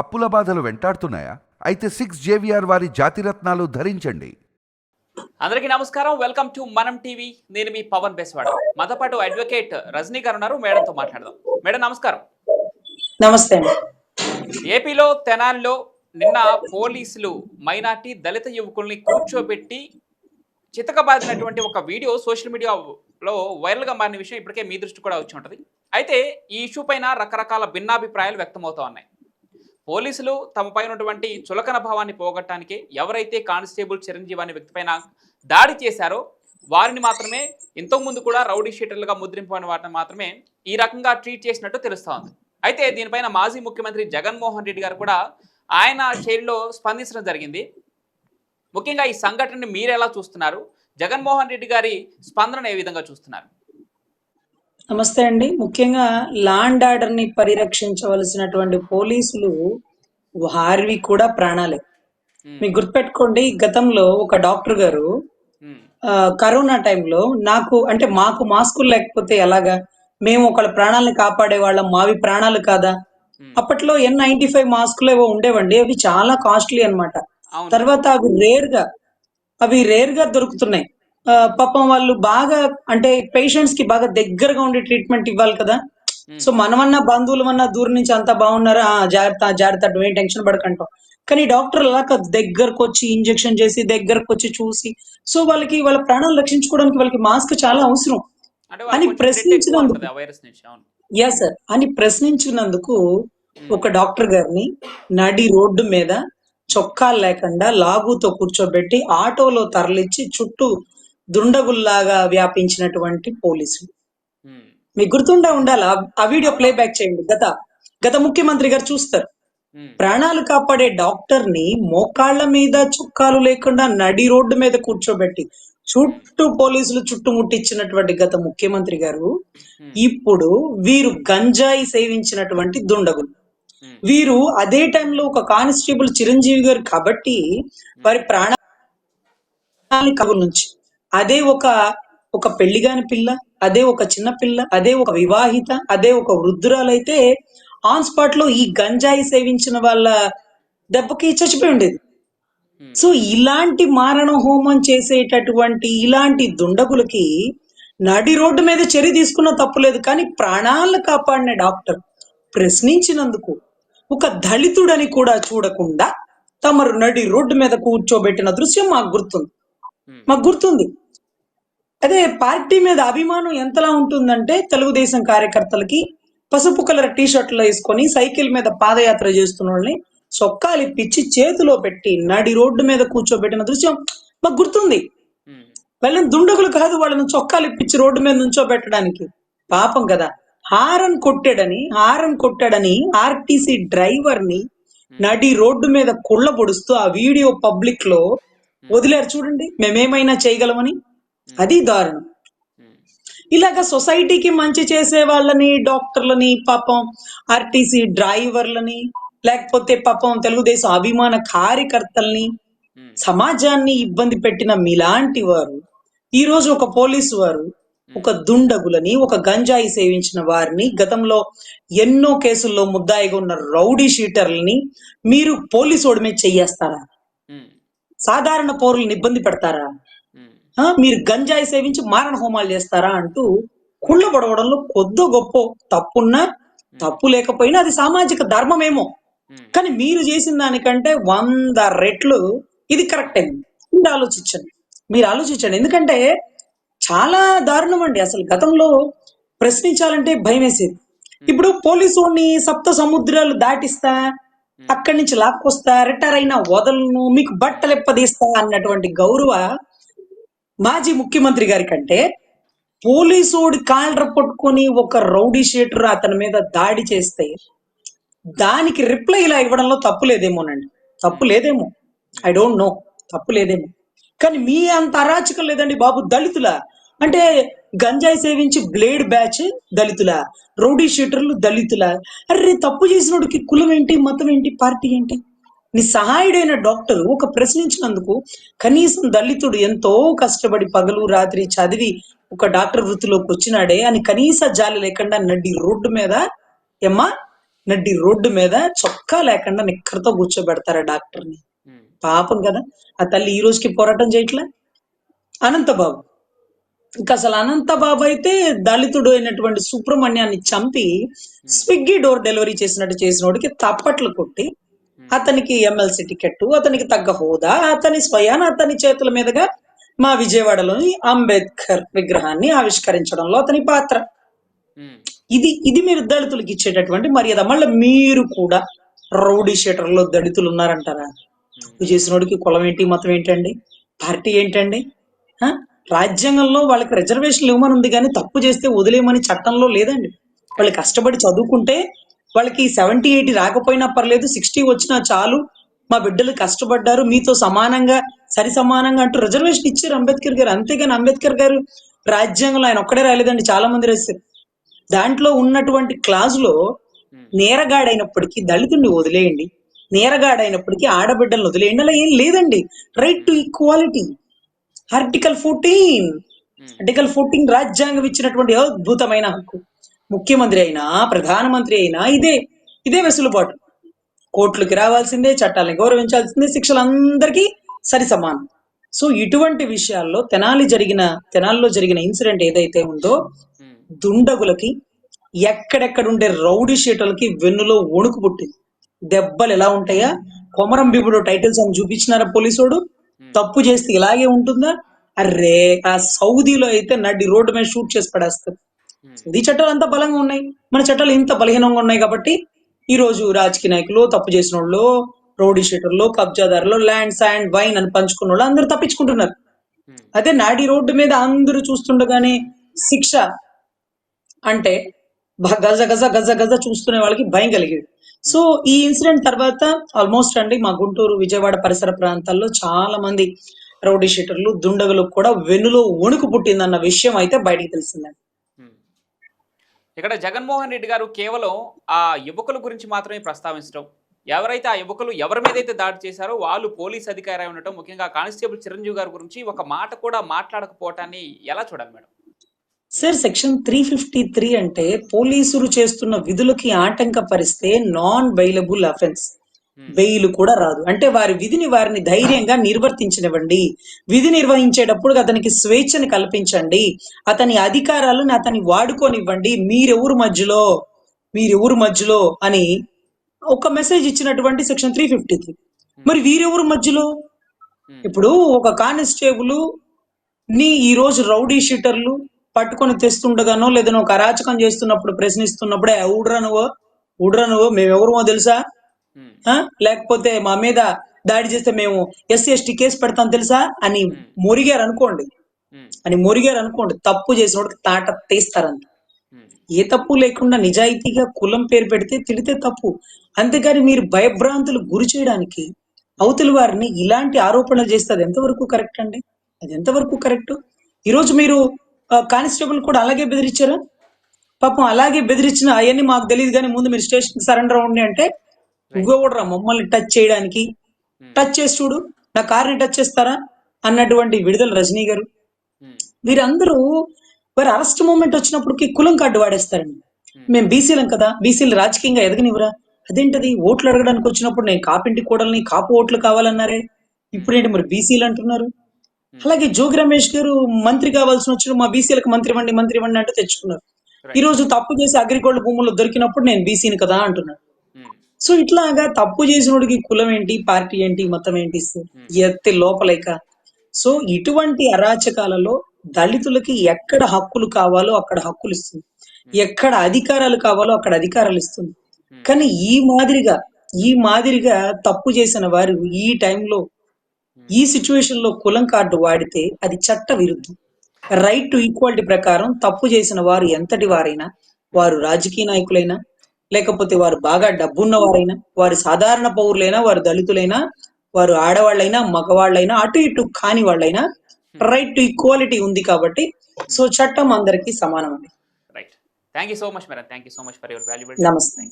అప్పుల బాధలు వెంటాడుతున్నాయా? అయితే 6 JVR వారి జాతిరత్నాలు ధరించండి. అందరికీ నమస్కారం. వెల్కమ్ టు మనం టీవీ. నేను మీ పవన్ బెస్వాడ. మాతో పాటు అడ్వకేట్ రజనీ గారు ఉన్నారు. మేడంతో మాట్లాడదాం. మేడం నమస్కారం. నమస్తే. ఏపీలో తెనాలిలో నిన్న పోలీసులు మైనార్టీ దళిత యువకుల్ని కూర్చోబెట్టి చితకబాదినటువంటి ఒక వీడియో సోషల్ మీడియాలో వైరల్గా మారిన విషయం ఇప్పటికే మీ దృష్టి కూడా వచ్చి ఉంటుంది. అయితే ఈ ఇష్యూ పైన రకరకాల భిన్నాభిప్రాయాలు వ్యక్తమవుతూ ఉన్నాయి. పోలీసులు తమ పైన ఉన్నటువంటి చులకన భావాన్ని పోగొట్టడానికి ఎవరైతే కానిస్టేబుల్ చిరంజీవి అనే వ్యక్తి పైన దాడి చేశారో వారిని మాత్రమే ఇంతకుముందు కూడా రౌడీ షీటర్లుగా ముద్రింపని వాటిని మాత్రమే ఈ రకంగా ట్రీట్ చేసినట్టు తెలుస్తూ ఉంది. అయితే దీనిపైన మాజీ ముఖ్యమంత్రి జగన్మోహన్ రెడ్డి గారు కూడా ఆయన శైలిలో స్పందించడం జరిగింది. ముఖ్యంగా ఈ సంఘటనని మీరు ఎలా చూస్తున్నారు? జగన్మోహన్ రెడ్డి గారి స్పందన ఏ విధంగా చూస్తున్నారు? నమస్తే అండి. ముఖ్యంగా లా అండ్ ఆర్డర్ ని పరిరక్షించవలసినటువంటి పోలీసులు వారివి కూడా ప్రాణాలే. మీకు గుర్తుపెట్టుకోండి, గతంలో ఒక డాక్టర్ గారు కరోనా టైంలో మాకు మాస్కులు లేకపోతే ఎలాగా, మేము ఒకళ్ళ ప్రాణాలను కాపాడే వాళ్ళం, మావి ప్రాణాలు కాదా? అప్పట్లో N95 మాస్కులు ఏవో ఉండేవండి, అవి చాలా కాస్ట్లీ అన్నమాట. తర్వాత అవి రేర్ గా దొరుకుతున్నాయి. పాపం వాళ్ళు బాగా పేషెంట్స్ కి బాగా దగ్గరగా ఉండి ట్రీట్మెంట్ ఇవ్వాలి కదా. సో మనమన్నా బంధువులమన్నా దూరం నుంచి అంతా బాగున్నారా, జాగ్రత్త జాగ్రత్త, ఏం టెన్షన్ పడకంటాం. కానీ డాక్టర్ అలా దగ్గరకు వచ్చి ఇంజెక్షన్ చేసి దగ్గరకు వచ్చి చూసి, సో వాళ్ళ ప్రాణాలు రక్షించుకోవడానికి వాళ్ళకి మాస్క్ చాలా అవసరం అని ప్రశ్నించినందుకు ఒక డాక్టర్ గారిని నడి రోడ్డు మీద చొక్కాలు లేకుండా లాగుతో కూర్చోబెట్టి ఆటోలో తరలిచ్చి చుట్టూ దుండగుల్లాగా వ్యాపించినటువంటి పోలీసులు. మీకు గుర్తుండే ఉండాలి, ఆ వీడియో ప్లేబ్యాక్ చేయండి. గత ముఖ్యమంత్రి గారు చూస్తారు. ప్రాణాలు కాపాడే డాక్టర్ ని మోకాళ్ల మీద చొక్కాలు లేకుండా నడి రోడ్డు మీద కూర్చోబెట్టి చుట్టూ పోలీసులు చుట్టుముట్టించినటువంటి గత ముఖ్యమంత్రి గారు ఇప్పుడు వీరు గంజాయి సేవించినటువంటి దుండగులు. వీరు అదే టైంలో ఒక కానిస్టేబుల్ చిరంజీవి గారు కాబట్టి వారి ప్రాణాన్ని కబుల నుంచి అదే ఒక పెళ్లిగాని పిల్ల, అదే ఒక చిన్న పిల్ల, అదే ఒక వివాహిత, అదే ఒక వృద్ధురాలైతే ఆన్ స్పాట్ లో ఈ గంజాయి సేవించిన వాళ్ళ దెబ్బకి చచ్చిపోయి ఉండేది. సో ఇలాంటి మారణ హోమం చేసేటటువంటి ఇలాంటి దుండగులకి నడి రోడ్డు మీద చర్య తీసుకున్న తప్పులేదు, కానీ ప్రాణాలను కాపాడిన డాక్టర్ ప్రశ్నించినందుకు ఒక దళితుడని కూడా చూడకుండా తమరు నడి రోడ్డు మీద కూర్చోబెట్టిన దృశ్యం మాకు గుర్తుంది. అదే పార్టీ మీద అభిమానం ఎంతలా ఉంటుందంటే, తెలుగుదేశం కార్యకర్తలకి పసుపు కలర్ టీషర్ట్లు వేసుకొని సైకిల్ మీద పాదయాత్ర చేస్తున్న వాళ్ళని చొక్కాలు ఇప్పించి చేతిలో పెట్టి నడి రోడ్డు మీద కూర్చోబెట్టిన దృశ్యం మాకు గుర్తుంది. వాళ్ళని దుండగులు కాదు, వాళ్ళని చొక్కాలు ఇప్పించి రోడ్డు మీద నుంచోబెట్టడానికి పాపం కదా. హారన్ కొట్టాడని ఆర్టీసీ డ్రైవర్ ని నడి రోడ్డు మీద కుళ్ళ పొడుస్తూ ఆ వీడియో పబ్లిక్ లో వదిలేరు చూడండి, మేమేమైనా చేయగలమని. అది దారుణం. ఇలాగ సొసైటీకి మంచి చేసే వాళ్ళని, డాక్టర్లని, పాపం ఆర్టీసీ డ్రైవర్లని, లేకపోతే పాపం తెలుగుదేశం అభిమాన కార్యకర్తల్ని, సమాజాన్ని ఇబ్బంది పెట్టిన మీలాంటి వారు ఈ రోజు ఒక పోలీసు వారు ఒక దుండగులని, ఒక గంజాయి సేవించిన వారిని, గతంలో ఎన్నో కేసుల్లో ముద్దాయిగా ఉన్న రౌడీ షీటర్లని మీరు పోలీసు ఓడి మీద చెయ్యేస్తారా? సాధారణ పౌరులను ఇబ్బంది పెడతారా? మీరు గంజాయి సేవించి మారణ హోమాలు చేస్తారా అంటూ కుళ్ళ పడవడంలో కొద్దో గొప్ప తప్పున్నా తప్పు లేకపోయినా అది సామాజిక ధర్మమేమో, కానీ మీరు చేసిన దానికంటే 100 రెట్లు ఇది కరెక్ట్ అయింది. మీరు ఆలోచించండి. ఎందుకంటే చాలా దారుణం అండి. అసలు గతంలో ప్రశ్నించాలంటే భయం వేసేది. ఇప్పుడు పోలీసు వాడిని సప్త సముద్రాలు దాటిస్తా, అక్కడి నుంచి లాక్కొస్తా, రిటైర్ అయినా వదలను, మీకు బట్టలు ఎప్పదీస్తా అన్నటువంటి గౌరవ మాజీ ముఖ్యమంత్రి గారి కంటే పోలీసోడి కాళ్ళ పట్టుకొని ఒక రౌడీ షీటర్ అతని మీద దాడి చేస్తే దానికి రిప్లై ఇలా ఇవ్వడంలో తప్పు లేదేమో, ఐ డోంట్ నో, తప్పు లేదేమో. కానీ మీ అంత అరాచకం లేదండి బాబు. దళితుల అంటే గంజాయి సేవించి బ్లేడ్ బ్యాచ్ దళితుల, రౌడీ షీటర్లు దళితుల. అరే తప్పు చేసినోడికి కులం ఏంటి, మతం ఏంటి, పార్టీ ఏంటి? నీ సహాయుడైన డాక్టర్ ఒక ప్రశ్నించినందుకు కనీసం దళితుడు ఎంతో కష్టపడి పగలు రాత్రి చదివి ఒక డాక్టర్ వృత్తిలోకి వచ్చినాడే అని కనీస జాలి లేకుండా నడి రోడ్డు మీద ఏమ్మా నడి రోడ్డు మీద చొక్కా లేకుండా నిక్కరతో కూర్చోబెడతారు ఆ డాక్టర్ని. ఉమ్, పాపం కదా ఆ తల్లి ఈ రోజుకి పోరాటం చేయట్లే. అనంతబాబు, ఇంకా అసలు అనంతబాబు అయితే దళితుడు అయినటువంటి సుబ్రహ్మణ్యాన్ని చంపి స్విగ్గీ డోర్ డెలివరీ చేసినట్టు చేసినోడికి తప్పట్లు కొట్టి అతనికి ఎమ్మెల్సీ టికెట్, అతనికి తగ్గ హోదా, అతని స్వయాన అతని చేతుల మీదుగా మా విజయవాడలోని అంబేద్కర్ విగ్రహాన్ని ఆవిష్కరించడంలో అతని పాత్ర. ఉమ్, ఇది మీరు దళితులకు ఇచ్చేటటువంటి మర్యాద. మళ్ళీ మీరు కూడా రౌడీ షీటర్లో దళితులు ఉన్నారంటారా? తప్పు చేసినోడికి కులం ఏంటి, మతం ఏంటండి, పార్టీ ఏంటండి? ఆ? రాజ్యాంగంలో వాళ్ళకి రిజర్వేషన్లు ఇవ్వమని ఉంది, కానీ తప్పు చేస్తే వదిలేయమని చట్టంలో లేదండి. వాళ్ళు కష్టపడి చదువుకుంటే వాళ్ళకి 70, 80 రాకపోయినా పర్లేదు, 60 వచ్చినా చాలు, మా బిడ్డలు కష్టపడ్డారు, మీతో సమానంగా సరి సమానంగా అంటూ రిజర్వేషన్ ఇచ్చారు అంబేద్కర్ గారు. అంతేగాని అంబేద్కర్ గారు రాజ్యాంగంలో ఆయన ఒక్కడే రాయలేదండి, చాలా మంది రాశారు. దాంట్లో ఉన్నటువంటి క్లాజులో నేరగాడైనప్పటికీ దళితుడిని వదిలేయండి, నేరగాడైనప్పటికీ ఆడబిడ్డలను వదిలేయండి, అలా ఏం లేదండి. Right to equality, article 14. Article 14 రాజ్యాంగం ఇచ్చినటువంటి అద్భుతమైన హక్కు. ముఖ్యమంత్రి అయినా ప్రధానమంత్రి అయినా ఇదే వెసులుబాటు. కోర్టులకి రావాల్సిందే, చట్టాలను గౌరవించాల్సిందే, శిక్షలు అందరికీ సరి సమానం. సో ఇటువంటి విషయాల్లో తెనాలిలో జరిగిన ఇన్సిడెంట్ ఏదైతే ఉందో, దుండగులకి, ఎక్కడెక్కడుండే రౌడీ షీటర్లకి వెన్నులో వణుకు పుట్టింది. దెబ్బలు ఎలా ఉంటాయా? కొమరం భీముడు టైటిల్స్ అని చూపించినారా పోలీసోడు? తప్పు చేస్తే ఇలాగే ఉంటుందా? అర్రే, ఆ సౌదీలో అయితే నడి రోడ్డు మీద షూట్ చేసి పడేస్తారు. సౌదీ చట్టాలు అంత బలంగా ఉన్నాయి, మన చట్టాలు ఇంత బలహీనంగా ఉన్నాయి. కాబట్టి ఈ రోజు రాజకీయ నాయకులు, తప్పు చేసిన వాళ్ళు, రౌడీ షీటర్లు, కబ్జాదారులు, ల్యాండ్ శాండ్ వైన్ అని పంచుకున్న వాళ్ళు అందరూ తప్పించుకుంటున్నారు. అదే నాడి రోడ్డు మీద అందరూ చూస్తుండగానే శిక్ష అంటే గజ గజ గజ గజ చూస్తున్న వాళ్ళకి భయం కలిగేది. సో ఈ ఇన్సిడెంట్ తర్వాత ఆల్మోస్ట్ అండి మా గుంటూరు, విజయవాడ పరిసర ప్రాంతాల్లో చాలా మంది రౌడీ షీటర్లు, దుండగులకు కూడా వెన్నులో వణుకు పుట్టిందన్న విషయం అయితే బయటికి తెలిసిందండి. ఇక్కడ జగన్మోహన్ రెడ్డి గారు కేవలం ఆ యువకుల గురించి మాత్రమే ప్రస్తావించడం, ఎవరైతే ఆ యువకులు ఎవరి మీద అయితే దాడి చేశారో వాళ్ళు పోలీస్ అధికారి ఉండటం, ముఖ్యంగా కానిస్టేబుల్ చిరంజీవి గారి గురించి ఒక మాట కూడా మాట్లాడకపోవటాన్ని ఎలా చూడాలి మేడం? సార్, సెక్షన్ 353 అంటే పోలీసులు చేస్తున్న విధులకి ఆటంకపరిస్తే నాన్ బెయిలబుల్ అఫెన్స్, బెయిల్ కూడా రాదు. అంటే వారిని ధైర్యంగా నిర్వర్తించనివ్వండి, విధి నిర్వహించేటప్పుడు అతనికి స్వేచ్ఛని కల్పించండి, అతని అధికారాలను అతని వాడుకోనివ్వండి, మీరెవరు మధ్యలో అని ఒక మెసేజ్ ఇచ్చినటువంటి సెక్షన్ 353. మరి వీరెవరు మధ్యలో? ఇప్పుడు ఒక కానిస్టేబుల్ ని ఈ రోజు రౌడీ షీటర్లు పట్టుకొని తెస్తుండగానో, లేదనో ఒక అరాచకం చేస్తున్నప్పుడు ప్రశ్నిస్తున్నప్పుడే ఊడ్రా నువ్వు మేమెవరమో తెలుసా, లేకపోతే మా మీద దాడి చేస్తే మేము SC/ST కేసు పెడతాం తెలుసా అని మొరిగారు అనుకోండి, తప్పు చేసినోడికి తాట తీస్తారంట. ఏ తప్పు లేకుండా నిజాయితీగా కులం పేరు పెడితే తిడితే తప్పు. అంతేగాని మీరు భయభ్రాంతులు గురి చేయడానికి అవతలి వారిని ఇలాంటి ఆరోపణలు చేస్తే అది ఎంతవరకు కరెక్ట్ అండి? అది ఎంతవరకు కరెక్ట్? ఈరోజు మీరు కానిస్టేబుల్ కూడా అలాగే బెదిరించారా? పాపం అలాగే బెదిరించిన అవన్నీ మాకు తెలియదు, కానీ ముందు మీరు స్టేషన్ సరెండర్ అవ్వండి అంటే, నువ్వెవడరా మమ్మల్ని టచ్ చేయడానికి? టచ్ చేసి చూడు, నా కార్ని టచ్ చేస్తారా అన్నటువంటి విడుదల రజనీ గారు. వీరందరూ వారి అరెస్ట్ మూమెంట్ వచ్చినప్పటికి కులం కార్డు వాడేస్తారండి. మేము బీసీలం కదా, బీసీలు రాజకీయంగా ఎదగనివ్వరా? అదేంటది, ఓట్లు అడగడానికి వచ్చినప్పుడు నేను కాపింటి కోడల్ని, కాపు ఓట్లు కావాలన్నారే, ఇప్పుడేంటి మరి బీసీలు అంటున్నారు? అలాగే జోగి రమేష్ గారు మంత్రి కావాల్సిన వచ్చిన మా బీసీలకు మంత్రి ఇవ్వండి అంటే తెచ్చుకున్నారు. ఈ రోజు తప్పు చేసి అగ్రిగోల్డ్ భూముల్లో దొరికినప్పుడు నేను బీసీని కదా అంటున్నాడు. సో ఇట్లాగా తప్పు చేసినోడికి కులం ఏంటి, పార్టీ ఏంటి, మతం ఏంటి, ఎత్తి లోపలేక. సో ఇటువంటి అరాచకాలలో దళితులకి ఎక్కడ హక్కులు కావాలో అక్కడ హక్కులు ఇస్తుంది, ఎక్కడ అధికారాలు కావాలో అక్కడ అధికారాలు ఇస్తుంది. కానీ ఈ మాదిరిగా తప్పు చేసిన వారు ఈ టైంలో, ఈ సిచ్యువేషన్ లో కులం కార్డు వాడితే అది చట్ట విరుద్ధం. రైట్ టు ఈక్వాలిటీ ప్రకారం తప్పు చేసిన వారు ఎంతటి వారైనా, వారు రాజకీయ నాయకులైనా, లేకపోతే వారు బాగా డబ్బున్న వారైనా, వారు సాధారణ పౌరులైనా, వారు దళితులైనా, వారు ఆడవాళ్ళైనా, మగవాళ్ళైనా, అటు ఇటు కాని వాళ్ళైనా రైట్ టు ఈక్వాలిటీ ఉంది. కాబట్టి సో చట్టం అందరికీ సమానం అండి. Right. Thank you so much madam. Thank you so much for your valuable. నమస్తే.